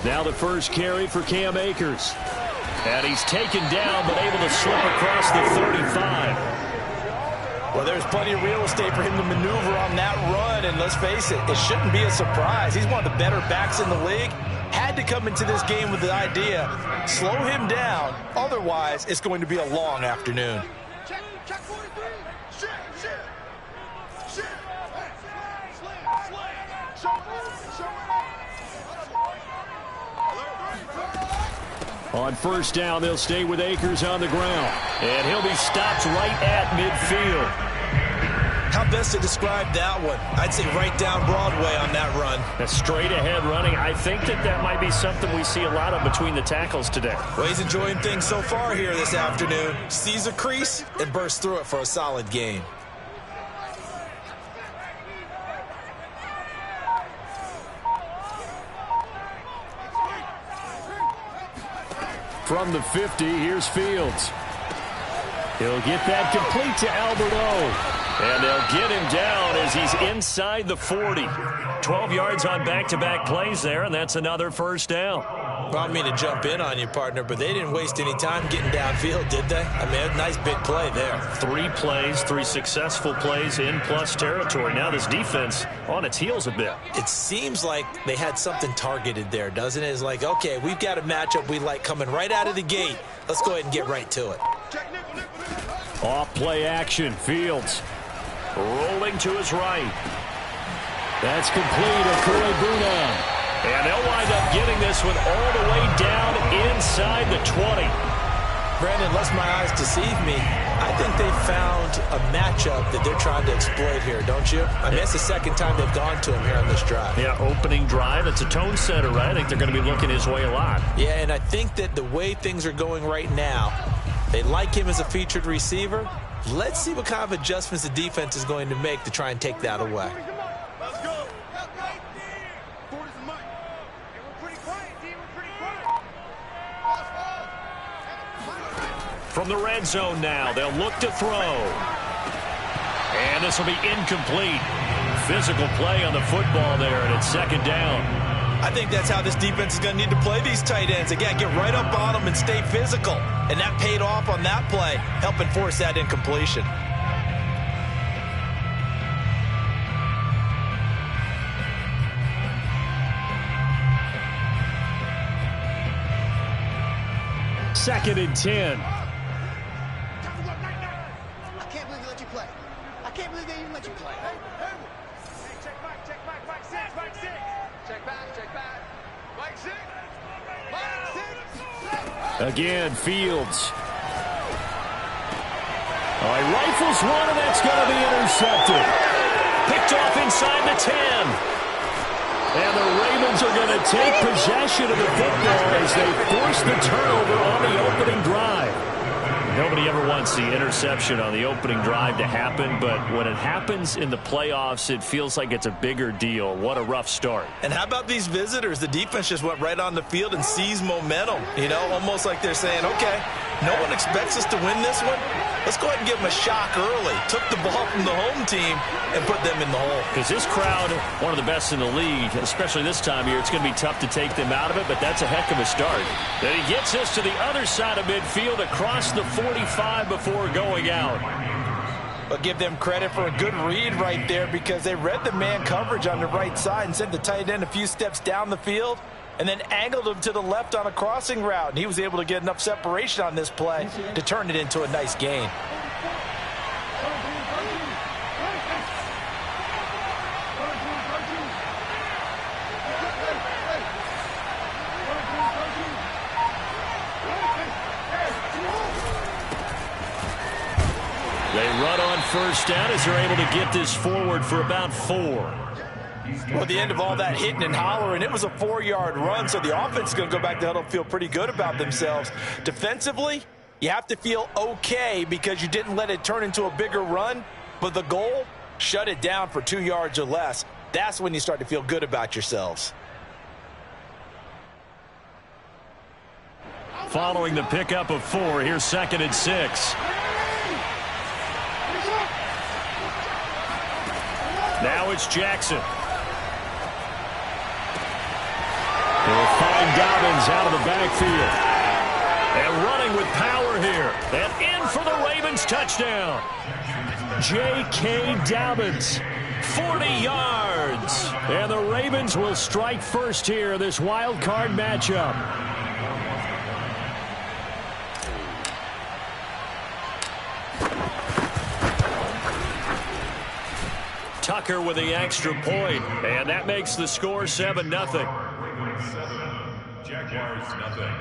Now the first carry for Cam Akers. And he's taken down, but able to slip across the 35. Well, there's plenty of real estate for him to maneuver on that run, and let's face it, it shouldn't be a surprise. He's one of the better backs in the league. Had to come into this game with the idea, slow him down, otherwise it's going to be a long afternoon. On first down, they'll stay with Akers on the ground. And he'll be stopped right at midfield. How best to describe that one? I'd say right down Broadway on that run. A straight ahead running. I think that might be something we see a lot of between the tackles today. Well, he's enjoying things so far here this afternoon. Sees a crease and bursts through it for a solid gain. From the 50, here's Fields. He'll get that complete to Alberto. And they'll get him down as he's inside the 40. 12 yards on back-to-back plays there, and that's another first down. Well, I don't mean to jump in on you, partner, but they didn't waste any time getting downfield, did they? I mean, a nice big play there. 3 plays, 3 successful plays in plus territory. Now this defense on its heels a bit. It seems like they had something targeted there, doesn't it? It's like, okay, we've got a matchup we like coming right out of the gate. Let's go ahead and get right to it. Off play action, Fields. Rolling to his right. That's complete. Akua. And they'll wind up getting this one all the way down inside the 20. Brandon, lest my eyes deceive me, I think they found a matchup that they're trying to exploit here, don't you? I mean, it's the second time they've gone to him here on this drive. Yeah, opening drive. It's a tone setter, right? I think they're going to be looking his way a lot. Yeah, and I think that the way things are going right now, they like him as a featured receiver. Let's see what kind of adjustments the defense is going to make to try and take that away. From the red zone now, they'll look to throw. And this will be incomplete. Physical play on the football there, and it's second down. I think that's how this defense is going to need to play these tight ends. Again, get right up on them and stay physical. And that paid off on that play, helping force that incompletion. Second and 10. Again, Fields. Oh, he rifles one, and that's going to be intercepted. Picked off inside the 10. And the Ravens are going to take possession of the football as they force the turnover on the opening drive. Nobody ever wants the interception on the opening drive to happen, but when it happens in the playoffs, it feels like it's a bigger deal. What a rough start. And how about these visitors? The defense just went right on the field and seized momentum. You know, almost like they're saying, okay, no one expects us to win this one. Let's go ahead and give them a shock early. Took the ball from the home team and put them in the hole. Because this crowd, one of the best in the league, especially this time of year, it's going to be tough to take them out of it, but that's a heck of a start. Then he gets us to the other side of midfield across the 45 before going out. But give them credit for a good read right there because they read the man coverage on the right side and sent the tight end a few steps down the field and then angled him to the left on a crossing route. And he was able to get enough separation on this play to turn it into a nice gain. They run on first down as they're able to get this forward for about 4. Well, at the end of all that hitting and hollering, it was a 4-yard run, so the offense is going to go back to huddle and feel pretty good about themselves. Defensively, you have to feel okay because you didn't let it turn into a bigger run, but the goal, shut it down for 2 yards or less. That's when you start to feel good about yourselves. Following the pickup of 4, here's 2nd and 6. Now Now it's Jackson. They'll find Dobbins out of the backfield. And running with power here. And in for the Ravens touchdown. J.K. Dobbins, 40 yards. And the Ravens will strike first here in this wild card matchup. Tucker with the extra point, and that makes the score 7-0. Jaguars, nothing.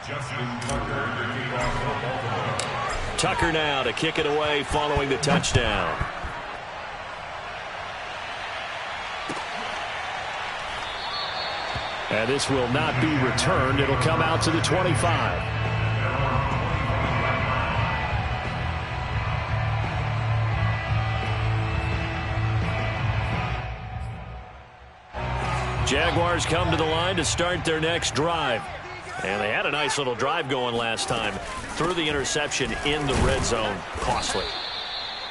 Justin Tucker, the kickoff for Baltimore. Tucker now to kick it away following the touchdown. And this will not be returned. It'll come out to the 25. Jaguars come to the line to start their next drive. And they had a nice little drive going last time. Threw the interception in the red zone. Costly.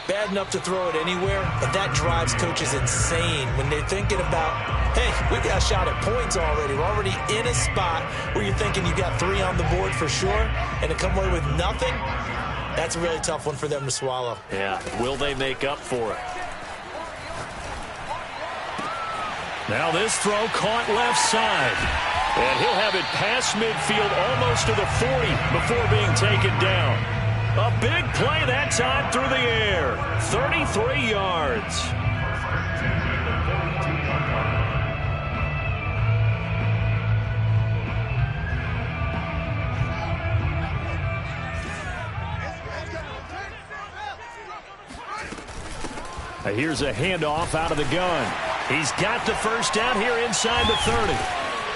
Bad enough to throw it anywhere, but that drives coaches insane when they're thinking about, hey, we got a shot at points already. We're already in a spot where you're thinking you got 3 on the board for sure, and to come away with nothing, that's a really tough one for them to swallow. Yeah, will they make up for it? Now this throw caught left side. And he'll have it past midfield almost to the 40 before being taken down. A big play that time through the air. 33 yards. Here's a handoff out of the gun. He's got the first down here inside the 30.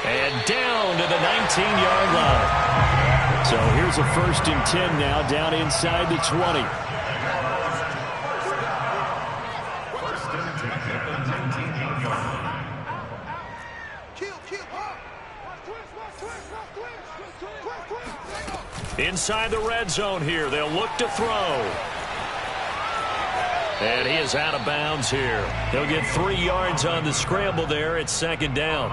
And down to the 19-yard line. So here's a 1st and 10 now down inside the 20. Inside the red zone here. They'll look to throw. And he is out of bounds here. He'll get 3 yards on the scramble there. It's 2nd down.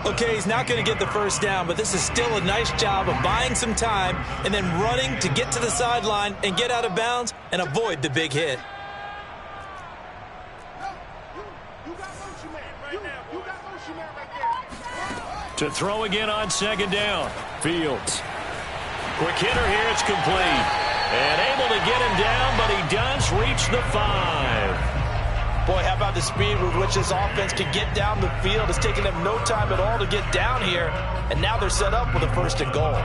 Okay, he's not going to get the first down, but this is still a nice job of buying some time and then running to get to the sideline and get out of bounds and avoid the big hit. To throw again on 2nd down. Fields. Quick hitter here. It's complete. And able to get him down, but he does reach the 5. Boy, how about the speed with which this offense can get down the field? It's taking them no time at all to get down here, and now they're set up with a 1st and goal.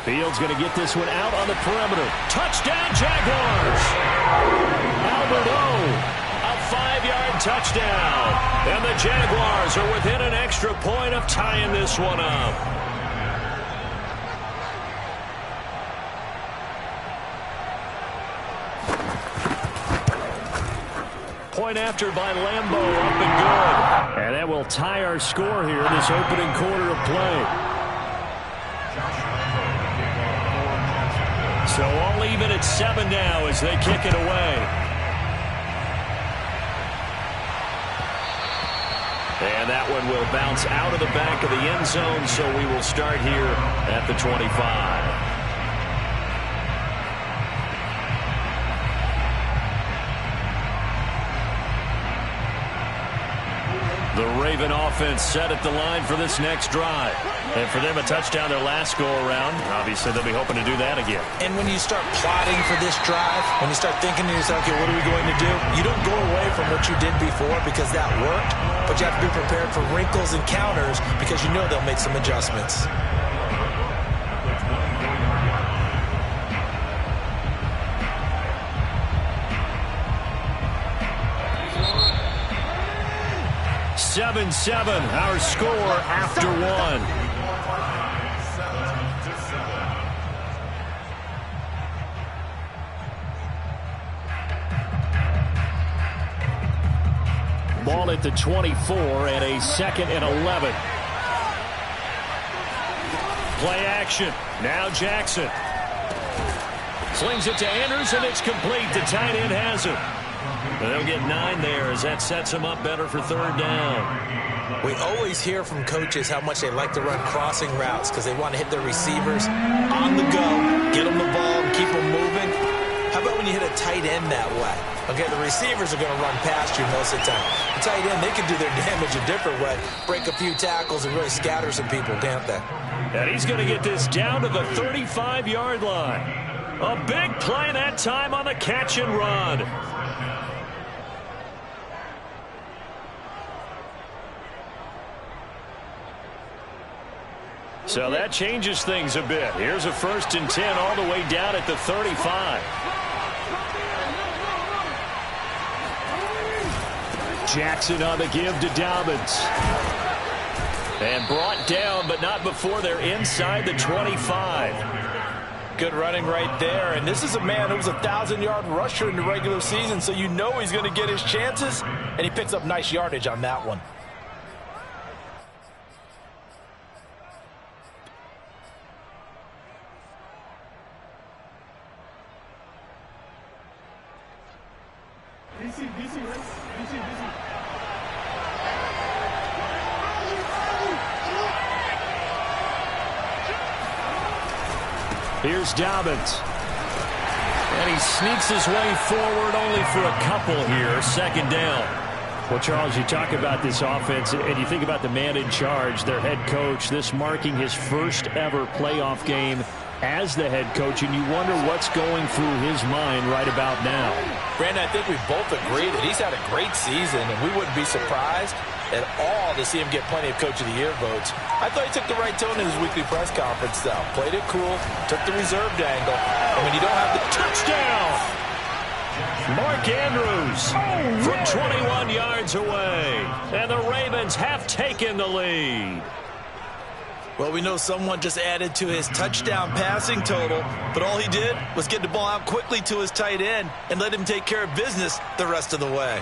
Fields going to get this one out on the perimeter. Touchdown, Jaguars! Albert O, a 5-yard touchdown. And the Jaguars are within an extra point of tying this one up. Point after by Lambeau, up and good. And that will tie our score here in this opening quarter of play. So all even at 7 now as they kick it away. And that one will bounce out of the back of the end zone, so we will start here at the 25. The Raven offense set at the line for this next drive. And for them, a touchdown their last go-around. Obviously, they'll be hoping to do that again. And when you start plotting for this drive, when you start thinking to yourself, okay, what are we going to do? You don't go away from what you did before because that worked, but you have to be prepared for wrinkles and counters because you know they'll make some adjustments. 7-7, our score after one. Ball at the 24 and a 2nd and 11. Play action. Now Jackson. Slings it to Andrews, and it's complete. The tight end has it. They'll get 9 there as that sets them up better for 3rd down. We always hear from coaches how much they like to run crossing routes because they want to hit their receivers on the go, get them the ball, and keep them moving. How about when you hit a tight end that way? Okay, the receivers are going to run past you most of the time. The tight end, they can do their damage a different way, break a few tackles and really scatter some people, can't they? And he's going to get this down to the 35-yard line. A big play that time on the catch and run. So that changes things a bit. Here's a 1st and 10 all the way down at the 35. Jackson on the give to Dobbins. And brought down, but not before they're inside the 25. Good running right there. And this is a man who was a 1,000-yard rusher in the regular season, so you know he's going to get his chances, and he picks up nice yardage on that one. Here's Dobbins. And he sneaks his way forward only for a couple here. 2nd down. Well, Charles, you talk about this offense, and you think about the man in charge, their head coach, this marking his first ever playoff game as the head coach, and you wonder what's going through his mind right about now. Brandon, I think we both agree that he's had a great season, and we wouldn't be surprised at all to see him get plenty of Coach of the Year votes. I thought he took the right tone in his weekly press conference, though. Played it cool, took the reserved angle, and when you don't have the touchdown, Mark Andrews from 21 yards away, and the Ravens have taken the lead. Well, we know someone just added to his touchdown passing total, but all he did was get the ball out quickly to his tight end and let him take care of business the rest of the way.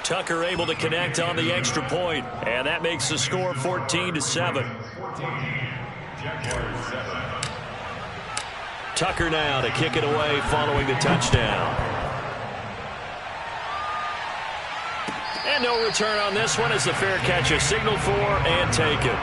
Tucker able to connect on the extra point, and that makes the score 14-7. Tucker now to kick it away following the touchdown. And no return on this one as the fair catch is signaled for and taken.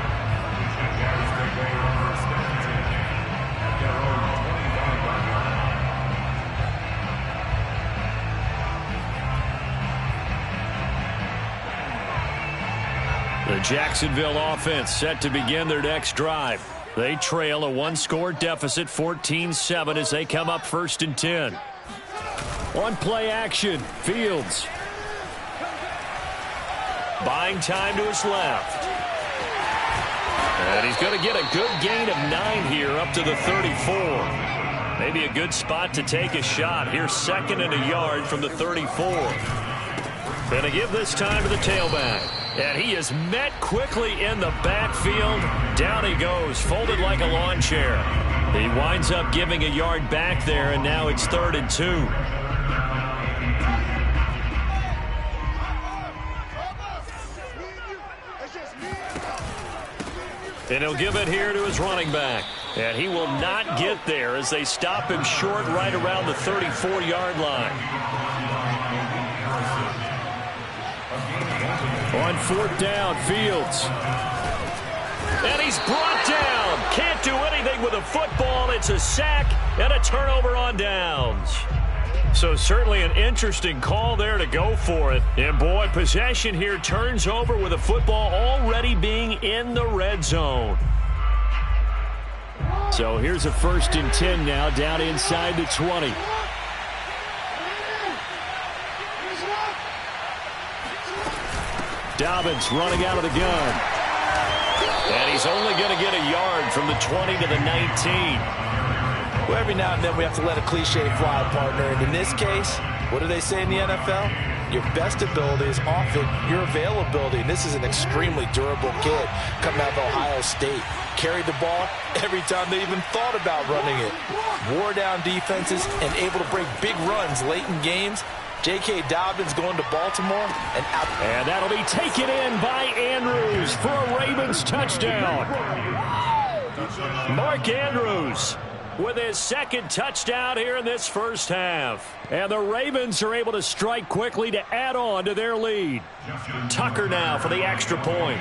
The Jacksonville offense set to begin their next drive. They trail a 1-score deficit, 14-7, as they come up 1st and 10. On play action, Fields. Buying time to his left. And he's going to get a good gain of 9 here up to the 34. Maybe a good spot to take a shot. Here's 2nd and a yard from the 34. Going to give this time to the tailback. And he is met quickly in the backfield. Down he goes, folded like a lawn chair. He winds up giving a yard back there, and now it's 3rd and 2. And he'll give it here to his running back. And he will not get there as they stop him short right around the 34-yard line. On 4th down, Fields. And he's brought down. Can't do anything with a football. It's a sack and a turnover on downs. So certainly an interesting call there to go for it. And boy, possession here turns over with a football already being in the red zone. So here's a 1st and 10 now down inside the 20. Dobbins running out of the gun. And he's only going to get a yard from the 20 to the 19. Well, every now and then we have to let a cliche fly, partner. And in this case, what do they say in the NFL? Your best ability is often your availability. And this is an extremely durable kid coming out of Ohio State. Carried the ball every time they even thought about running it. Wore down defenses and able to break big runs late in games. J.K. Dobbins going to Baltimore. And that'll be taken in by Andrews for a Ravens touchdown. Mark Andrews with his second touchdown here in this first half. And the Ravens are able to strike quickly to add on to their lead. Tucker now for the extra point.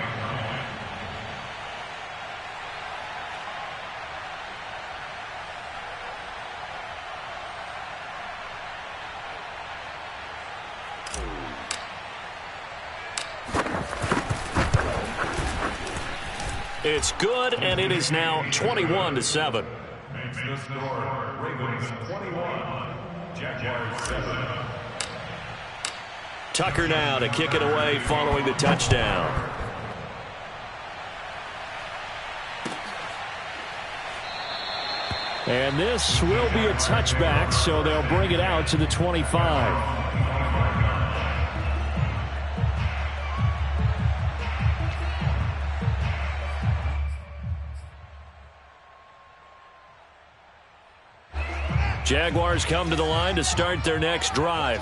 It's good, and it is now 21-7. Makes the score Ravens 21, Jaguars 7. Tucker now to kick it away following the touchdown. And this will be a touchback, so they'll bring it out to the 25. Jaguars come to the line to start their next drive.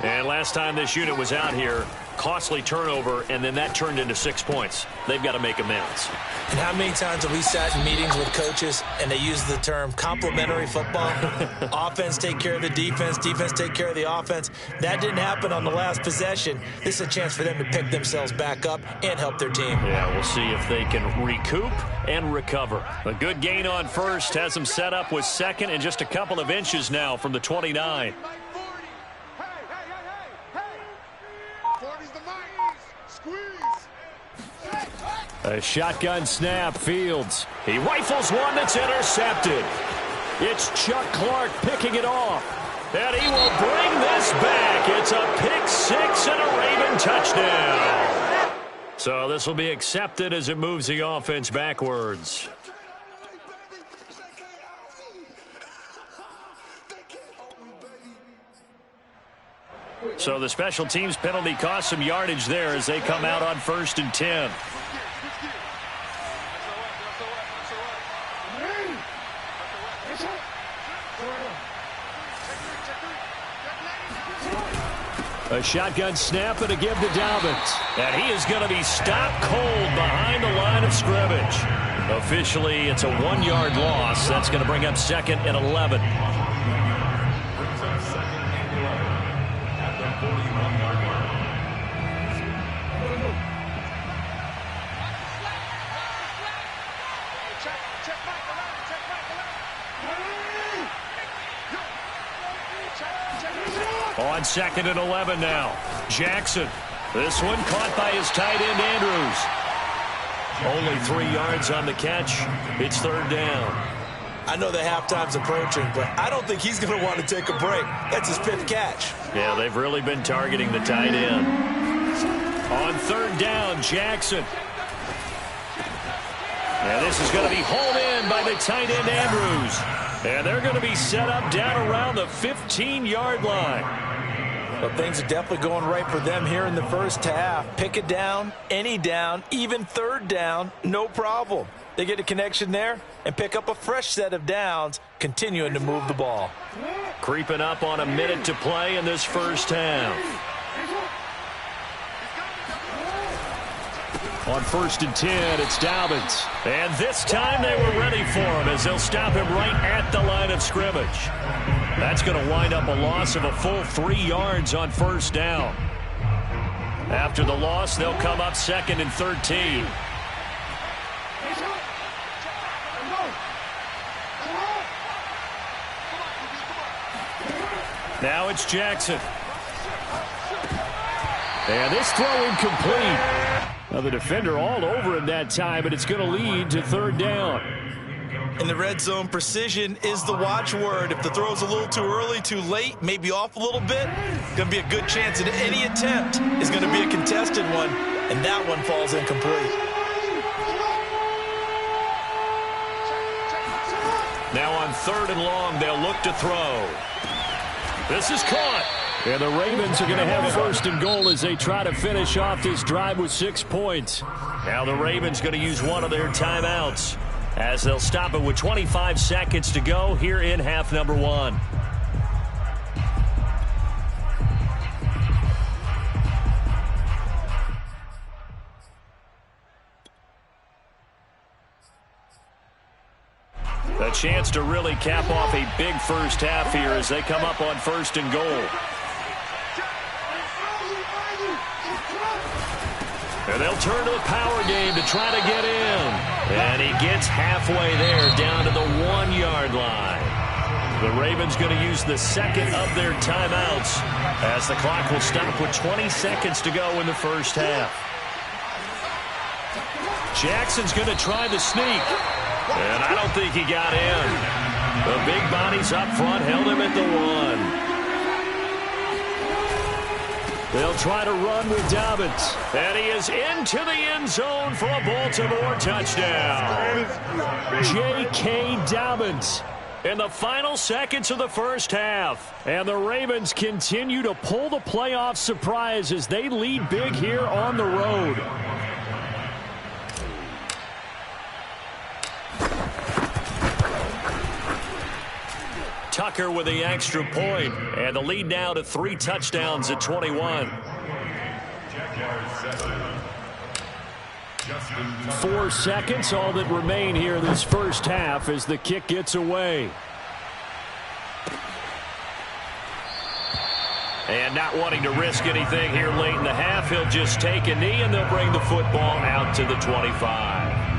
And last time this unit was out here, costly turnover, and then that turned into 6 points. They've got to make amends. And how many times have we sat in meetings with coaches and they use the term complementary football? Offense take care of the defense, defense take care of the offense. That didn't happen on the last possession. This is a chance for them to pick themselves back up and help their team. Yeah, we'll see if they can recoup and recover. A good gain on first has them set up with second and just a couple of inches now from the 29. A shotgun snap, Fields. He rifles one that's intercepted. It's Chuck Clark picking it off. And he will bring this back. It's a pick six and a Raven touchdown. So this will be accepted as it moves the offense backwards. So the special teams penalty cost some yardage there as they come out on 1st and 10. A shotgun snap and a give to Dobbins. And he is going to be stopped cold behind the line of scrimmage. Officially, it's a 1-yard loss. That's going to bring up 2nd and 11. Brings up 2nd and 11 at the 41-yard line. On 2nd and 11 now. Jackson. This one caught by his tight end, Andrews. Only 3 yards on the catch. It's 3rd down. I know the halftime's approaching, but I don't think he's going to want to take a break. That's his 5th catch. Yeah, they've really been targeting the tight end. On 3rd down, Jackson. And this is going to be hauled in by the tight end, Andrews. And they're going to be set up down around the 15-yard line. Well, things are definitely going right for them here in the first half. Pick it down, any down, even 3rd down, no problem. They get a connection there and pick up a fresh set of downs, continuing to move the ball. Creeping up on a minute to play in this first half. On 1st and 10, it's Dobbins. And this time they were ready for him as they'll stop him right at the line of scrimmage. That's going to wind up a loss of a full 3 yards on 1st down. After the loss, they'll come up 2nd and 13. Now it's Jackson. And this throw incomplete. Now the defender all over him that time, but it's going to lead to 3rd down. In the red zone, precision is the watchword. If the throw's a little too early, too late, maybe off a little bit, going to be a good chance that any attempt is going to be a contested one, and that one falls incomplete. Now on 3rd and long, they'll look to throw. This is caught. And the Ravens are going to have 1st and goal as they try to finish off this drive with 6 points. Now the Ravens going to use one of their timeouts as they'll stop it with 25 seconds to go here in half number 1. A chance to really cap off a big first half here as they come up on 1st and goal. And they'll turn to the power game to try to get in. And he gets halfway there down to the 1-yard line. The Ravens going to use the second of their timeouts as the clock will stop with 20 seconds to go in the first half. Jackson's going to try the sneak. And I don't think he got in. The big bodies up front held him at the 1. They'll try to run with Dobbins. And he is into the end zone for a Baltimore touchdown. J.K. Dobbins in the final seconds of the first half. And the Ravens continue to pull the playoff surprise as they lead big here on the road. Tucker with the extra point, and the lead now to 3 touchdowns at 21. 4 seconds, all that remain here in this first half as the kick gets away. And not wanting to risk anything here late in the half, he'll just take a knee, and they'll bring the football out to the 25.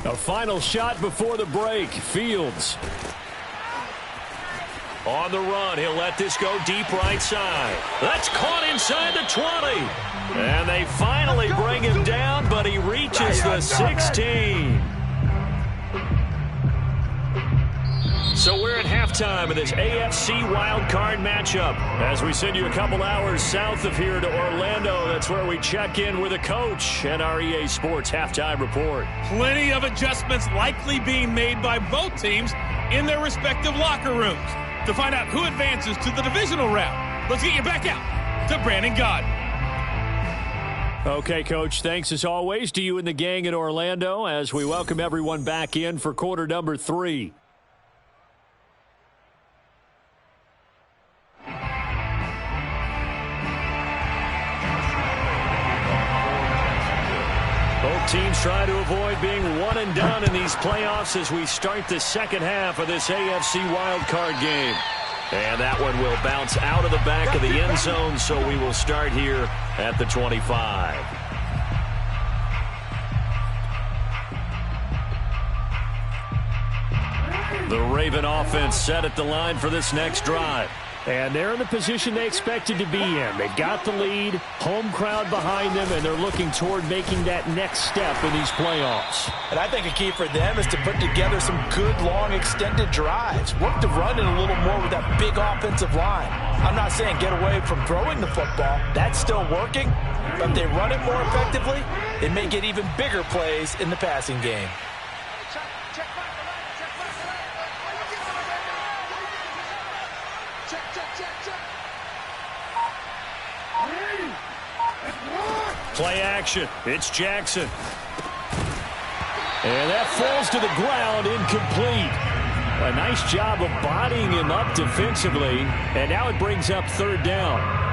A final shot before the break. Fields on the run. He'll let this go deep right side. That's caught inside the 20. And they finally bring him down, but he reaches the 16. So we're at halftime of this AFC Wildcard matchup. As we send you a couple hours south of here to Orlando, that's where we check in with a coach and our EA Sports halftime report. Plenty of adjustments likely being made by both teams in their respective locker rooms. To find out who advances to the divisional round, let's get you back out to Brandon Godden. Okay, Coach, thanks as always to you and the gang in Orlando as we welcome everyone back in for quarter number 3. Both teams try to avoid being one and done in these playoffs as we start the second half of this AFC wildcard game. And that one will bounce out of the back of the end zone, so we will start here at the 25. The Raven offense set at the line for this next drive. And they're in the position they expected to be in. They've got the lead, home crowd behind them, and they're looking toward making that next step in these playoffs. And I think a key for them is to put together some good, long, extended drives. Work the run in a little more with that big offensive line. I'm not saying get away from throwing the football. That's still working. But if they run it more effectively, they may get even bigger plays in the passing game. Play action. It's Jackson. And that falls to the ground, incomplete. A nice job of bodying him up defensively. And now it brings up third down.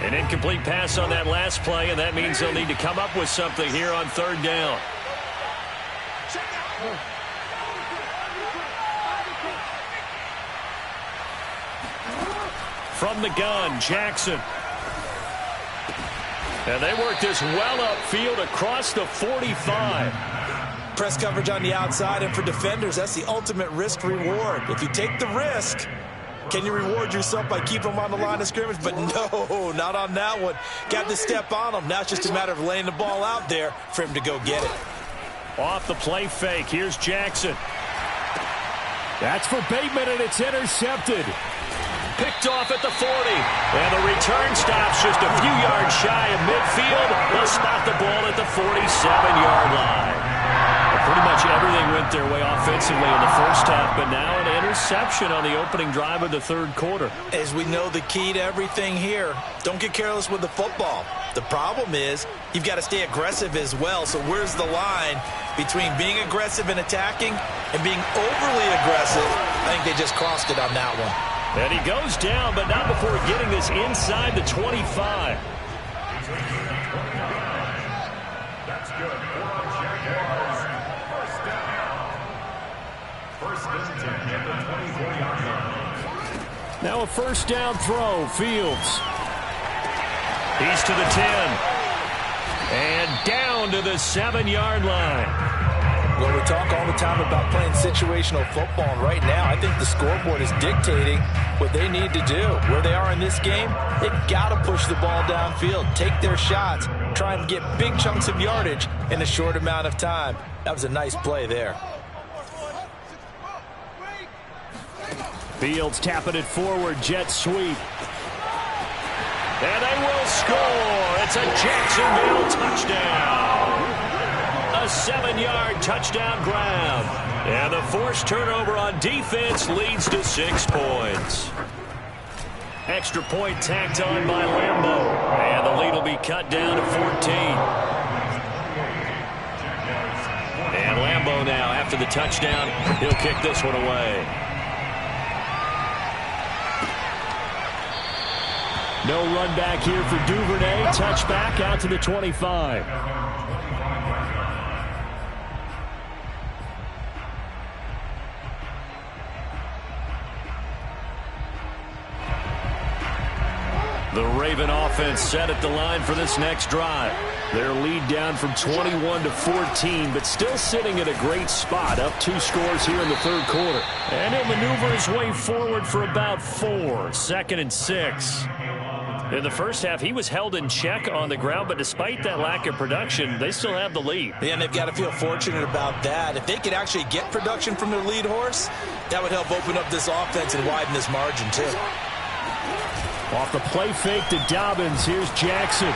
An incomplete pass on that last play, and that means they'll need to come up with something here on third down. from the gun, Jackson. And they work this well upfield across the 45. Press coverage on the outside, and for defenders, that's the ultimate risk reward. If you take the risk, can you reward yourself by keeping them on the line of scrimmage? But no, not on that one. Got to step on them. Now it's just a matter of laying the ball out there for him to go get it. Off the play fake, here's Jackson. That's for Bateman, and it's intercepted. Picked off at the 40. And the return stops just a few yards shy of midfield. They'll spot the ball at the 47-yard line. Pretty much everything went their way offensively in the first half, but now an interception on the opening drive of the third quarter. As we know, the key to everything here, don't get careless with the football. The problem is you've got to stay aggressive as well. So where's the line between being aggressive and attacking and being overly aggressive? I think they just crossed it on that one. And he goes down, but not before getting this inside the 25. That's good. Jaguars. First down. First and 10 at the 24-yard line. Now a first down throw. Fields. He's to the 10. And down to the 7-yard line. Well, we talk all the time about playing situational football, and right now I think the scoreboard is dictating what they need to do. Where they are in this game, they've got to push the ball downfield, take their shots, try and get big chunks of yardage in a short amount of time. That was a nice play there. Fields tapping it forward, jet sweep. And they will score. It's a Jacksonville touchdown. A 7-yard touchdown grab. And the forced turnover on defense leads to 6 points. Extra point tacked on by Lambeau. And the lead will be cut down to 14. And Lambeau now, after the touchdown, he'll kick this one away. No run back here for Duvernay. Touchback out to the 25. The Raven offense set at the line for this next drive. Their lead down from 21 to 14, but still sitting at a great spot, up 2 scores here in the third quarter. And he'll maneuver his way forward for about 4, second and 6. In the first half, he was held in check on the ground, but despite that lack of production, they still have the lead. Yeah, and they've got to feel fortunate about that. If they could actually get production from their lead horse, that would help open up this offense and widen this margin, too. Off the play fake to Dobbins. Here's Jackson.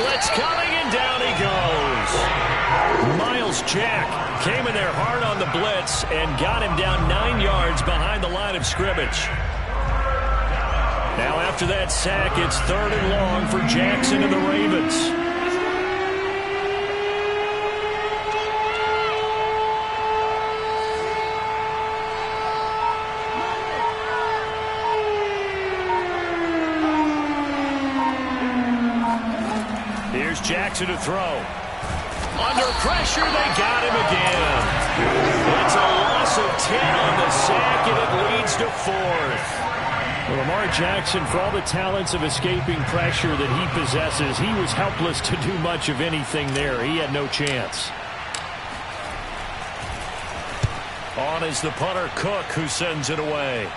Blitz coming, and down he goes. Miles Jack came in there hard on the blitz and got him down 9 yards behind the line of scrimmage. Now after that sack, it's 3rd and long for Jackson and the Ravens. Here's Jackson to throw. Under pressure, they got him again. It's a loss of 10 on the sack, and it leads to 4th. Well, Lamar Jackson, for all the talents of escaping pressure that he possesses, he was helpless to do much of anything there. He had no chance. On is the punter, Cook, who sends it away.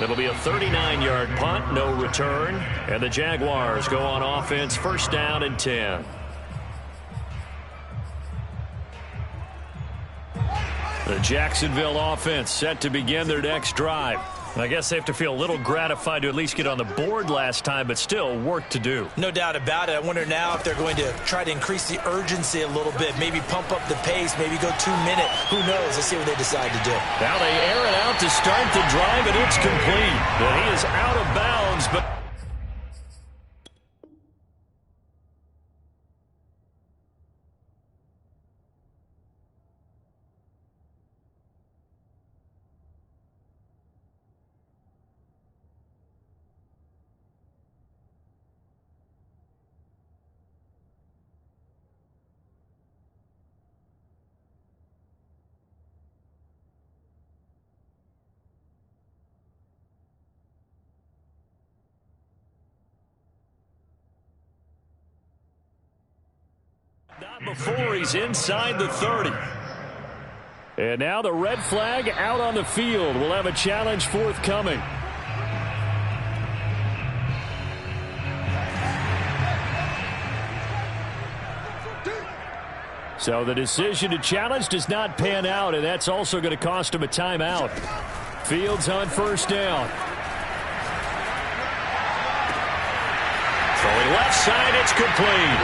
It'll be a 39-yard punt, no return. And the Jaguars go on offense, first down and 10. The Jacksonville offense set to begin their next drive. I guess they have to feel a little gratified to at least get on the board last time, but still work to do. No doubt about it. I wonder now if they're going to try to increase the urgency a little bit, maybe pump up the pace, maybe go 2-minute. Who knows? Let's see what they decide to do. Now they air it out to start the drive, and it's complete. And he is out of bounds, but Not before he's inside the 30. And now the red flag out on the field. We'll have a challenge forthcoming. So the decision to challenge does not pan out, and that's also going to cost him a timeout. Fields on first down. Throwing left side, it's complete.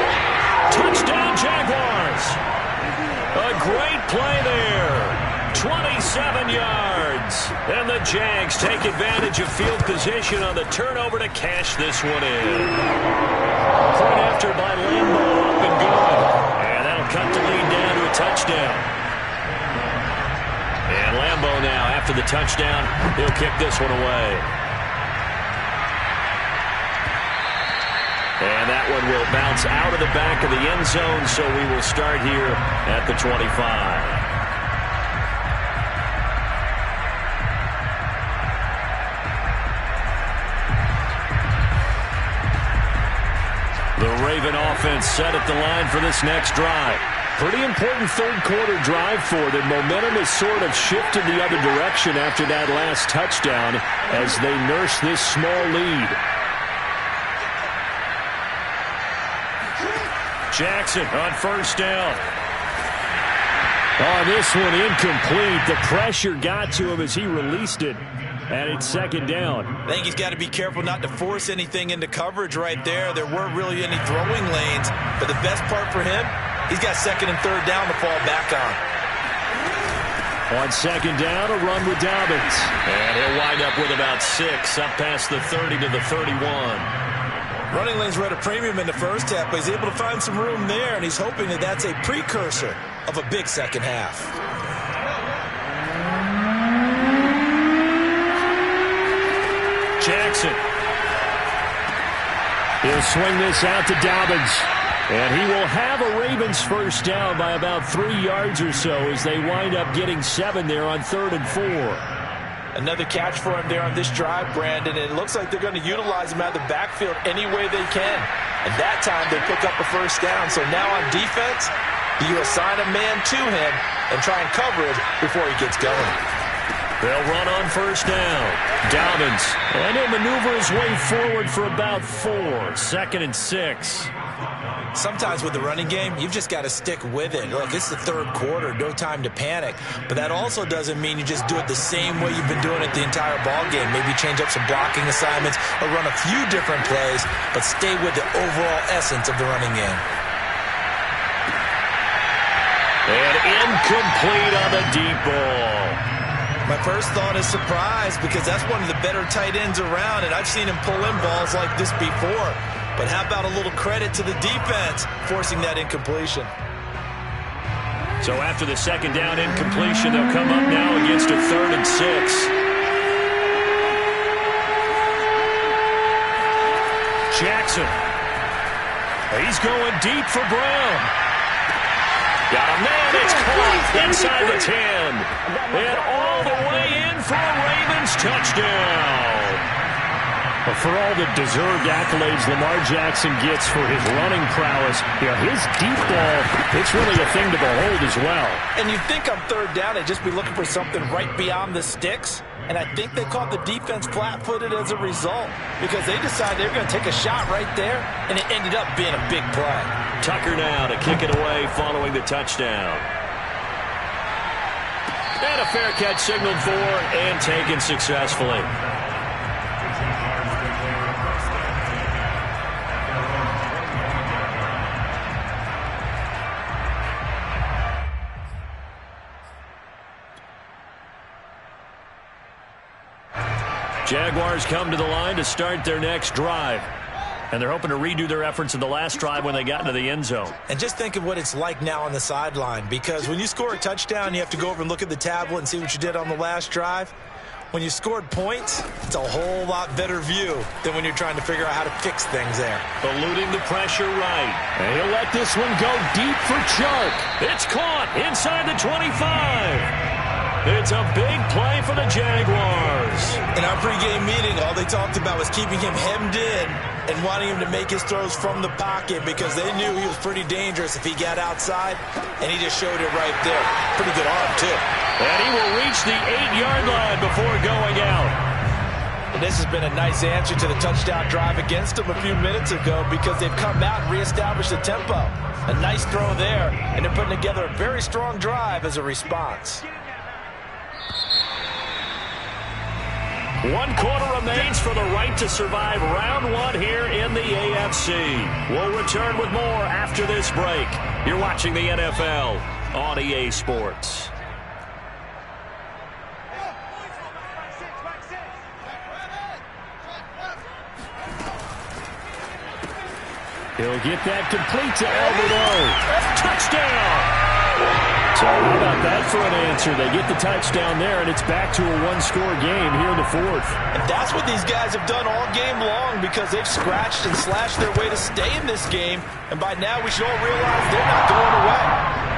Touchdown, Jaguars. A great play there. 27 yards. And the Jags take advantage of field position on the turnover to cash this one in. Point after by Lambeau, up and good. Cut the lead down to a touchdown. And Lambeau now, after the touchdown, he'll kick this one away. And that one will bounce out of the back of the end zone, so we will start here at the 25. The Raven offense set at the line for this next drive. Pretty important third quarter drive for them. Momentum has sort of shifted the other direction after that last touchdown as they nurse this small lead. Jackson on first down. Oh, this one incomplete. The pressure got to him as he released it. And it's second down. I think he's got to be careful not to force anything into coverage right there. There weren't really any throwing lanes. But the best part for him, he's got second and third down to fall back on. On second down, a run with Dobbins. And he'll wind up with about 6, up past the 30 to the 31. Running lanes were at a premium in the first half, but he's able to find some room there, and he's hoping that that's a precursor of a big second half. Jackson. He'll swing this out to Dobbins. And he will have a Ravens first down by about 3 yards or so as they wind up getting 7 there on 3rd and 4. Another catch for him there on this drive, Brandon. And it looks like they're going to utilize him out of the backfield any way they can. And that time they pick up a first down. So now on defense, you assign a man to him and try and cover it before he gets going. They'll run on first down. Dobbins. And he'll maneuver his way forward for about 4. 2nd and 6. Sometimes with the running game, you've just got to stick with it. Look, it's the third quarter, no time to panic. But that also doesn't mean you just do it the same way you've been doing it the entire ball game. Maybe change up some blocking assignments or run a few different plays, but stay with the overall essence of the running game. And incomplete on the deep ball. My first thought is surprise because that's one of the better tight ends around, and I've seen him pull in balls like this before. But how about a little credit to the defense forcing that incompletion? So after the second down incompletion, they'll come up now against a 3rd and 6. Jackson. He's going deep for Brown. Got a man, it's caught inside the 10. And all the way in for a Ravens touchdown. But for all the deserved accolades Lamar Jackson gets for his running prowess, his deep ball, it's really a thing to behold as well. And you'd think on third down they'd just be looking for something right beyond the sticks. And I think they caught the defense flat-footed as a result because they decided they were going to take a shot right there, and it ended up being a big play. Tucker now to kick it away following the touchdown. And a fair catch signaled for and taken successfully. Jaguars come to the line to start their next drive. And they're hoping to redo their efforts in the last drive when they got into the end zone. And just think of what it's like now on the sideline, because when you score a touchdown, you have to go over and look at the tablet and see what you did on the last drive. When you scored points, it's a whole lot better view than when you're trying to figure out how to fix things there. Eluding the pressure right. And he'll let this one go deep for Chark. It's caught inside the 25. It's a big play for the Jaguars. In our pregame meeting, all they talked about was keeping him hemmed in and wanting him to make his throws from the pocket because they knew he was pretty dangerous if he got outside, and he just showed it right there. Pretty good arm, too. And he will reach the 8-yard line before going out. And this has been a nice answer to the touchdown drive against them a few minutes ago because they've come out and reestablished the tempo. A nice throw there, and they're putting together a very strong drive as a response. 1 quarter remains for the right to survive round 1 here in the AFC. We'll return with more after this break. You're watching the NFL on EA Sports. He'll get that complete to Alberto. Touchdown! So how about that for an answer? They get the touchdown there, and it's back to a one-score game here in the 4th. And that's what these guys have done all game long because they've scratched and slashed their way to stay in this game. And by now, we should all realize they're not going away.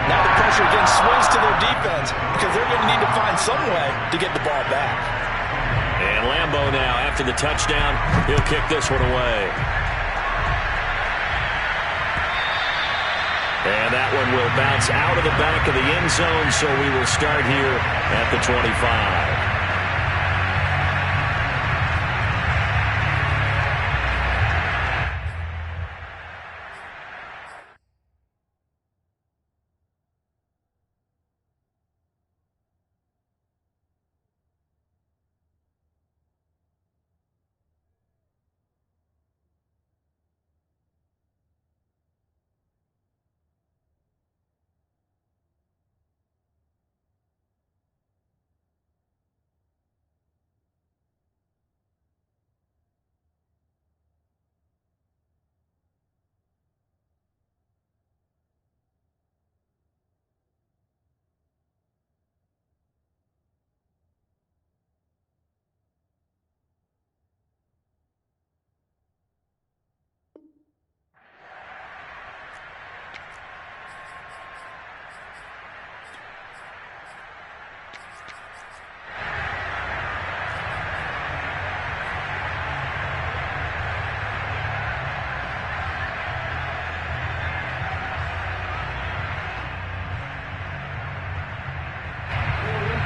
Now the pressure again swings to their defense because they're going to need to find some way to get the ball back. And Lambeau now, after the touchdown, he'll kick this one away. And that one will bounce out of the back of the end zone, so we will start here at the 25.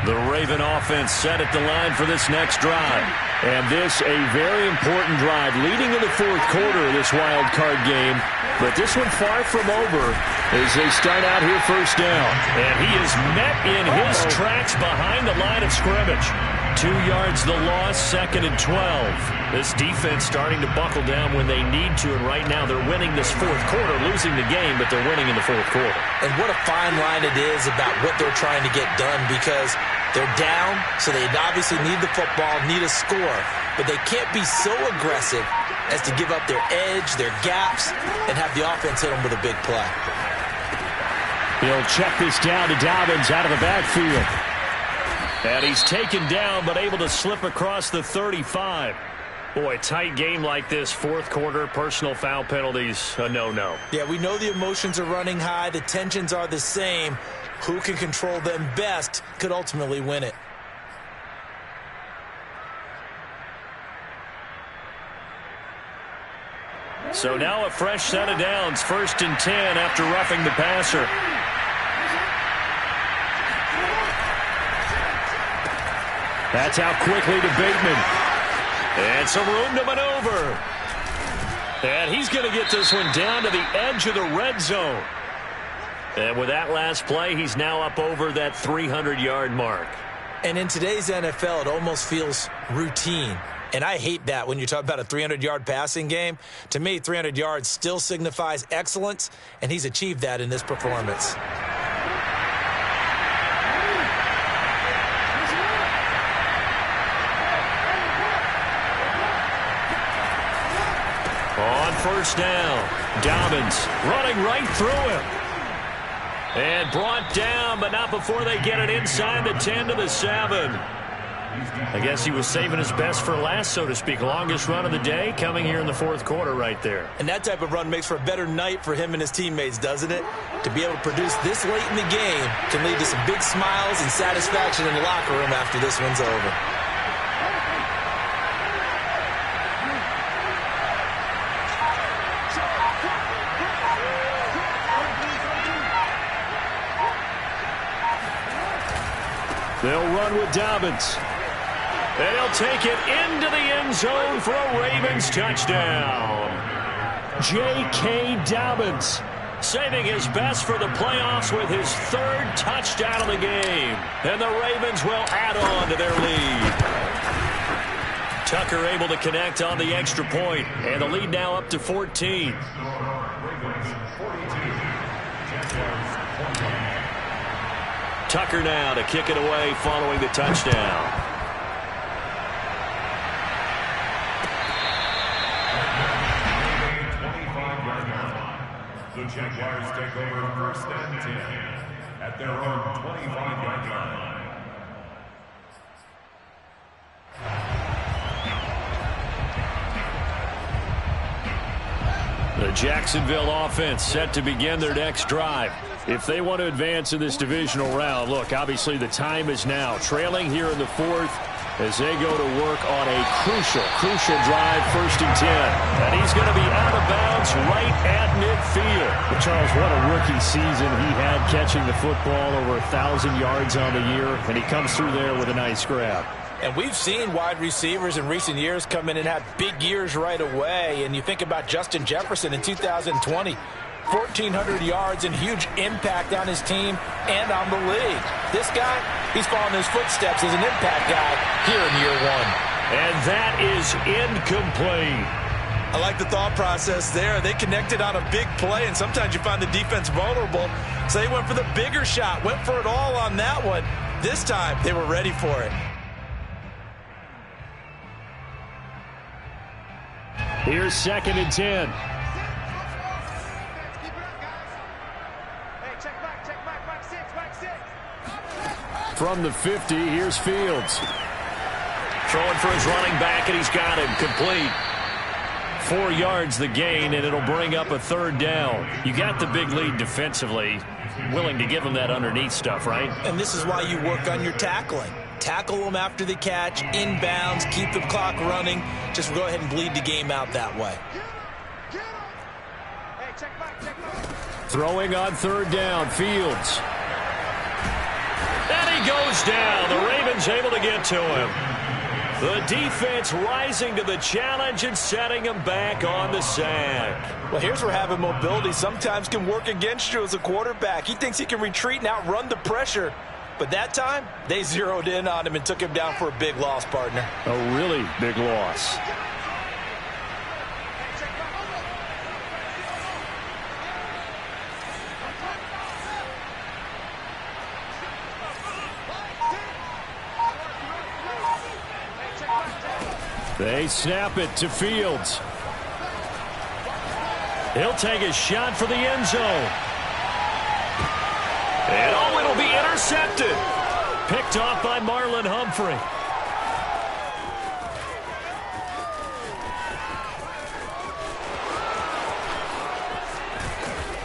The Raven offense set at the line for this next drive. And this a very important drive leading in the 4th quarter of this wild card game. But this one far from over as they start out here first down. And he is met in his tracks behind the line of scrimmage. 2 yards the loss, 2nd and 12. This defense starting to buckle down when they need to, and right now they're winning this 4th quarter, losing the game, but they're winning in the 4th quarter. And what a fine line it is about what they're trying to get done because they're down, so they obviously need the football, need a score, but they can't be so aggressive as to give up their edge, their gaps, and have the offense hit them with a big play. He'll check this down to Dobbins out of the backfield. And he's taken down, but able to slip across the 35. Boy, tight game like this, 4th quarter, personal foul penalties, a no-no. Yeah, we know the emotions are running high. The tensions are the same. Who can control them best could ultimately win it. So now a fresh set of downs, 1st and 10 after roughing the passer. That's out quickly to Bateman. And some room to maneuver. And he's going to get this one down to the edge of the red zone. And with that last play, he's now up over that 300-yard mark. And in today's NFL, it almost feels routine. And I hate that when you talk about a 300-yard passing game. To me, 300 yards still signifies excellence, and he's achieved that in this performance. On first down, Dobbins running right through him. And brought down, but not before they get it inside the 10 to the 7. I guess he was saving his best for last, so to speak. Longest run of the day coming here in the fourth quarter right there. And that type of run makes for a better night for him and his teammates, doesn't it? To be able to produce this late in the game can lead to some big smiles and satisfaction in the locker room after this one's over. They'll run with Dobbins. And he'll take it into the end zone for a Ravens touchdown. J.K. Dobbins saving his best for the playoffs with his third touchdown of the game. And the Ravens will add on to their lead. Tucker able to connect on the extra point, and the lead now up to 14. Tucker now to kick it away following the touchdown. The Jaguars take over first and 10 at their own 25-yard line. The Jacksonville offense set to begin their next drive. If they want to advance in this divisional round, look, obviously the time is now. Trailing here in the fourth as they go to work on a crucial drive, 1st and 10. And he's going to be out of bounds right at midfield. But Charles, what a rookie season he had catching the football, over 1,000 yards on the year, and he comes through there with a nice grab. And we've seen wide receivers in recent years come in and have big years right away. And you think about Justin Jefferson in 2020. 1,400 yards and huge impact on his team and on the league. This guy, he's following his footsteps as an impact guy here in year one. And that is incomplete. I like the thought process there. They connected on a big play, and sometimes you find the defense vulnerable. So they went for the bigger shot, went for it all on that one. This time, they were ready for it. Here's 2nd and 10. From the 50, here's Fields. Throwing for his running back, and he's got him complete. 4 yards the gain, and it'll bring up a 3rd down. You got the big lead defensively. Willing to give him that underneath stuff, right? And this is why you work on your tackling. Tackle them after the catch, inbounds, keep the clock running. Just go ahead and bleed the game out that way. Throwing on 3rd down, Fields. And he goes down. The Ravens able to get to him. The defense rising to the challenge and setting him back on the sack. Well, here's where having mobility sometimes can work against you as a quarterback. He thinks he can retreat and outrun the pressure. But that time, they zeroed in on him and took him down for a big loss, partner. A really big loss. They snap it to Fields. He'll take a shot for the end zone. And oh, it'll be intercepted. Picked off by Marlon Humphrey.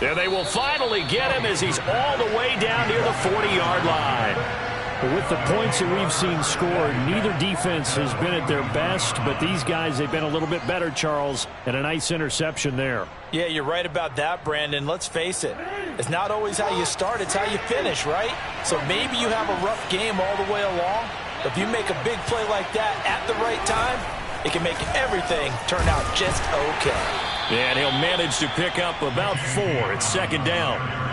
And they will finally get him as he's all the way down near the 40-yard line. With the points that we've seen scored, neither defense has been at their best, but these guys, they've been a little bit better, Charles, and a nice interception there. Yeah, you're right about that, Brandon. Let's face it. It's not always how you start, it's how you finish, right? So maybe you have a rough game all the way along, but if you make a big play like that at the right time, it can make everything turn out just okay. And he'll manage to pick up about 4 at 2nd down.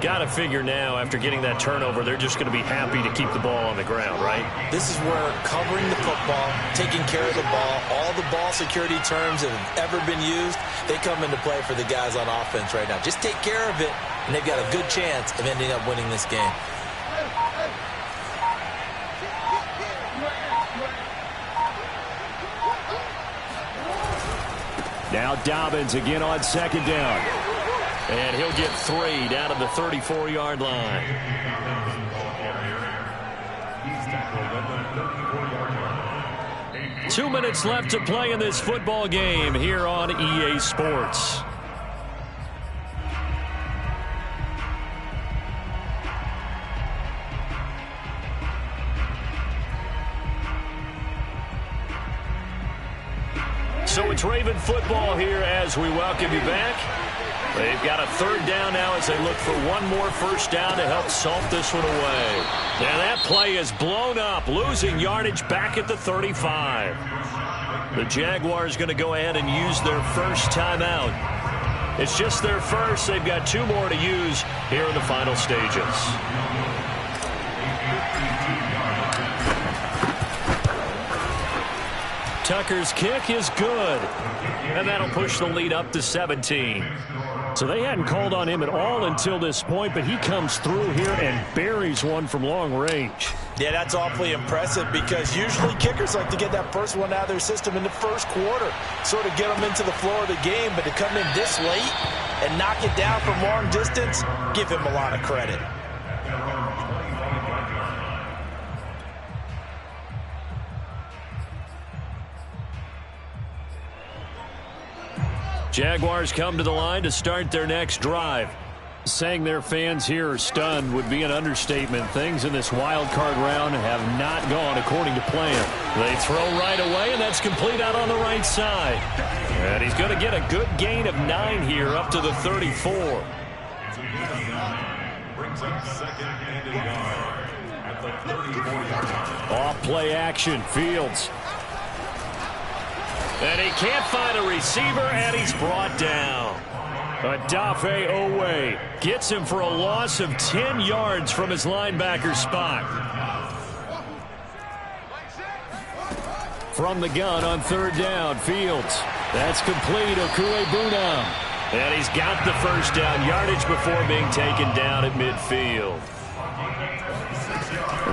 Got to figure now, after getting that turnover, they're just going to be happy to keep the ball on the ground, right? This is where covering the football, taking care of the ball, all the ball security terms that have ever been used, they come into play for the guys on offense right now. Just take care of it, and they've got a good chance of ending up winning this game. Now Dobbins again on 2nd down. And he'll get 3 down to the 34-yard line. He's tackled at the 34-yard 2 minutes left to play in this football game here on EA Sports. So it's Raven football here as we welcome you back. They've got a third down now as they look for one more first down to help salt this one away. And that play is blown up, losing yardage back at the 35. The Jaguars going to go ahead and use their first timeout. It's just their first. They've got 2 more to use here in the final stages. Tucker's kick is good. And that'll push the lead up to 17. So they hadn't called on him at all until this point, but he comes through here and buries one from long range. Yeah, that's awfully impressive because usually kickers like to get that first one out of their system in the first quarter, sort of get them into the flow of the game, but to come in this late and knock it down from long distance, give him a lot of credit. Jaguars come to the line to start their next drive. Saying their fans here are stunned would be an understatement. Things in this wild card round have not gone according to plan. They throw right away, and that's complete out on the right side. And he's going to get a good gain of 9 here up to the 34. Brings up second and a yard at the 34-yard line. Off play action, Fields. And he can't find a receiver, and he's brought down. Adafe Owe gets him for a loss of 10 yards from his linebacker spot. From the gun on third down, Fields. That's complete, Okuebuna. And he's got the first down yardage before being taken down at midfield.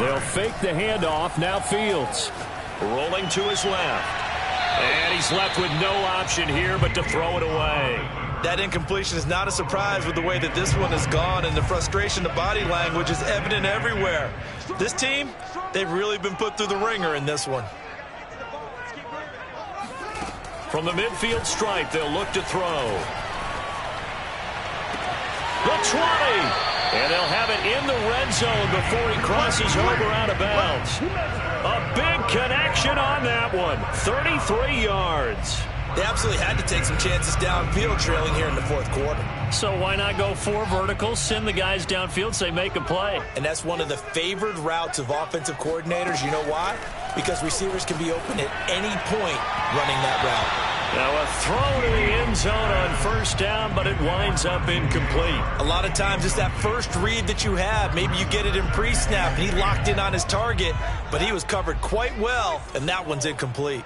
They'll fake the handoff. Now Fields rolling to his left. And he's left with no option here but to throw it away. That incompletion is not a surprise with the way that this one has gone, and the frustration, the body language is evident everywhere. This team, they've really been put through the ringer in this one. From the midfield stripe, they'll look to throw. The 20. And they'll have it in the red zone before he crosses over out of bounds. A big connection on that one. 33 yards. They absolutely had to take some chances downfield trailing here in the fourth quarter. So why not go 4 verticals, send the guys downfield, say make a play? And that's one of the favored routes of offensive coordinators. You know why? Because receivers can be open at any point running that route. Now a throw to the end zone on first down, but it winds up incomplete. A lot of times it's that first read that you have. Maybe you get it in pre-snap, and he locked in on his target, but he was covered quite well, and that one's incomplete.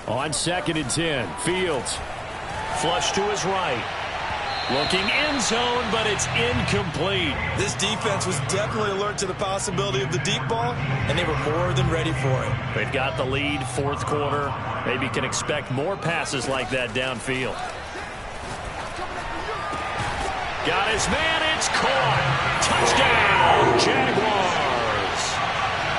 On 2nd and 10, Fields. Flush to his right. Looking end zone, but it's incomplete. This defense was definitely alert to the possibility of the deep ball, and they were more than ready for it. They've got the lead, fourth quarter. Maybe can expect more passes like that downfield. Got his man, it's caught. Touchdown, Jaguars.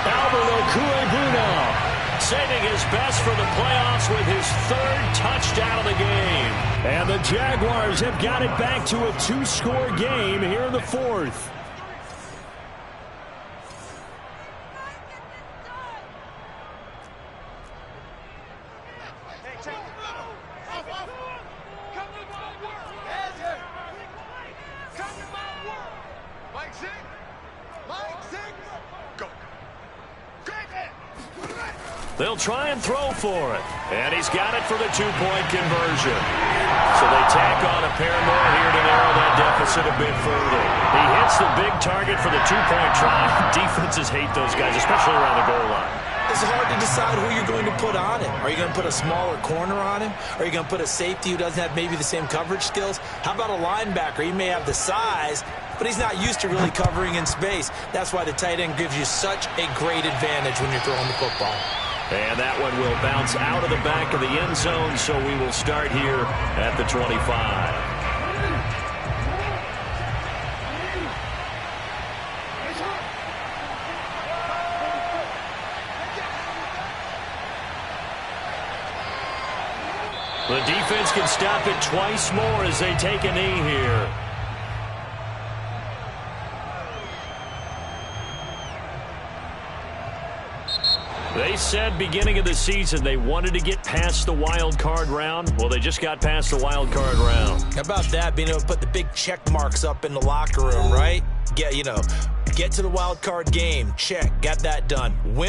Albert Okuebuna saving his best for the playoffs with his 3rd touchdown of the game. And the Jaguars have got it back to a 2-score game here in the 4th. They'll try and throw for it. And he's got it for the 2-point conversion. So they tack on a pair more here to narrow that deficit a bit further. He hits the big target for the 2-point try. Defenses hate those guys, especially around the goal line. It's hard to decide who you're going to put on him. Are you going to put a smaller corner on him? Are you going to put a safety who doesn't have maybe the same coverage skills? How about a linebacker? He may have the size, but he's not used to really covering in space. That's why the tight end gives you such a great advantage when you're throwing the football. And that one will bounce out of the back of the end zone, so we will start here at the 25. The defense can stop it twice more as they take a knee here. They said beginning of the season they wanted to get past the wild card round. Well, they just got past the wild card round. How about that, being able to put the big check marks up in the locker room, right? Get to the wild card game. Check. Got that done. Win